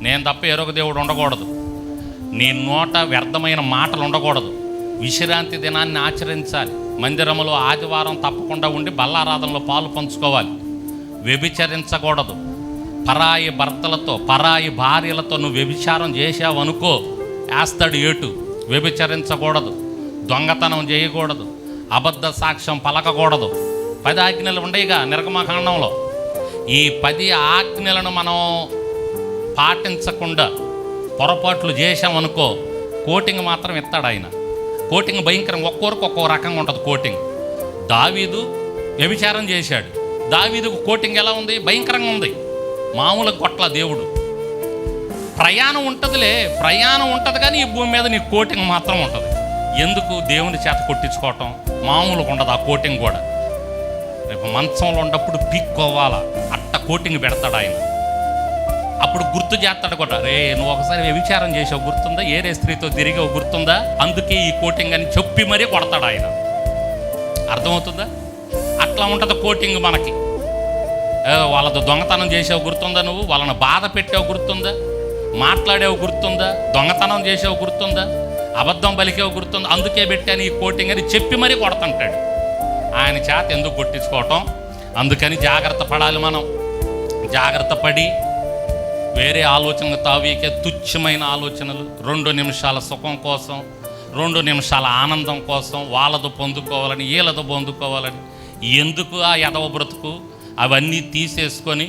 నేను తప్ప ఏరొక దేవుడు ఉండకూడదు. నీ నోట వ్యర్థమైన మాటలు ఉండకూడదు. విశ్రాంతి దినాన్ని ఆచరించాలి. మందిరంలో ఆదివారం తప్పకుండా ఉండి బల్లారాధనలో పాలు పంచుకోవాలి. వ్యభిచరించకూడదు. పరాయి భర్తలతో, పరాయి భార్యలతో నువ్వు వ్యభిచారం చేసావు అనుకో, వేస్తాడు ఏటు. వ్యభిచరించకూడదు, దొంగతనం చేయకూడదు, అబద్ధ సాక్ష్యం పలకకూడదు. 10 ఆజ్ఞలు ఉండేగా నిర్గమకాండంలో. ఈ 10 ఆజ్ఞలను మనం పాటించకుండా పొరపాట్లు చేసామనుకో, కోటింగ్ మాత్రం ఇస్తాడు ఆయన. కోటింగ్ భయంకరం, ఒక్కొరికి ఒక్కో రకంగా ఉంటుంది కోటింగ్. దావీదు వ్యభిచారం చేశాడు. దావీదుకు కోటింగ్ ఎలా ఉంది? భయంకరంగా ఉంది. మామూలు గొట్ల దేవుడు. ప్రయాణం ఉంటుందిలే, ప్రయాణం ఉంటుంది, కానీ ఈ భూమి మీద నీ కోటింగ్ మాత్రం ఉంటుంది. ఎందుకు? దేవుని చేత కొట్టించుకోవటం మామూలుగా ఉండదు. ఆ కోటింగ్ కూడా రేపు మంచంలో ఉన్నప్పుడు పీక్కోవాలా, అట్ట కోటింగ్ పెడతాడు ఆయన. అప్పుడు గుర్తు చేస్తాడు కూడా, రే నువ్వు ఒకసారి వ్యభిచారం చేసావు గుర్తుందా, ఏరే స్త్రీతో తిరిగావు గుర్తుందా, అందుకే ఈ కోటింగ్ అని చెప్పి మరీ కొడతాడు ఆయన. అర్థమవుతుందా? అట్లా ఉంటుంది కోటింగ్ మనకి. వాళ్ళతో దొంగతనం చేసావు గుర్తుందా, నువ్వు వాళ్ళని బాధ పెట్టావు గుర్తుందా, మాట్లాడావు గుర్తుందా, దొంగతనం చేసావు గుర్తుందా, అబద్ధం పలికావు గుర్తుందా, అందుకే పెట్టాను ఈ కోటింగ్ అని చెప్పి మరీ కొడుతుంటాడు. ఆయన చేత ఎందుకు కొట్టించుకోవటం? అందుకని జాగ్రత్త పడాలి మనం. జాగ్రత్త పడి వేరే ఆలోచనలు తావీకే, తుచ్చమైన ఆలోచనలు, 2 నిమిషాల సుఖం కోసం, 2 నిమిషాల ఆనందం కోసం, వాళ్ళతో పొందుకోవాలని, వీళ్ళతో పొందుకోవాలని, ఎందుకు ఆ ఎదవ బ్రతుకు? అవన్నీ తీసేసుకొని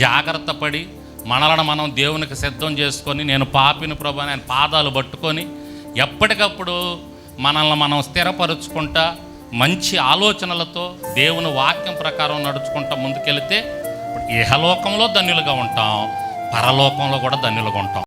జాగ్రత్త పడి మనలను మనం దేవునికి సిద్ధం చేసుకొని, నేను పాపిని ప్రభు అని ఆయన పాదాలు పట్టుకొని ఎప్పటికప్పుడు మనల్ని మనం స్థిరపరుచుకుంటా మంచి ఆలోచనలతో దేవుని వాక్యం ప్రకారం నడుచుకుంటా ముందుకెళ్తే ఇహలోకంలో ధన్యులుగా ఉంటాం, పరలోకంలో కూడా ధన్యులుగా ఉంటాం.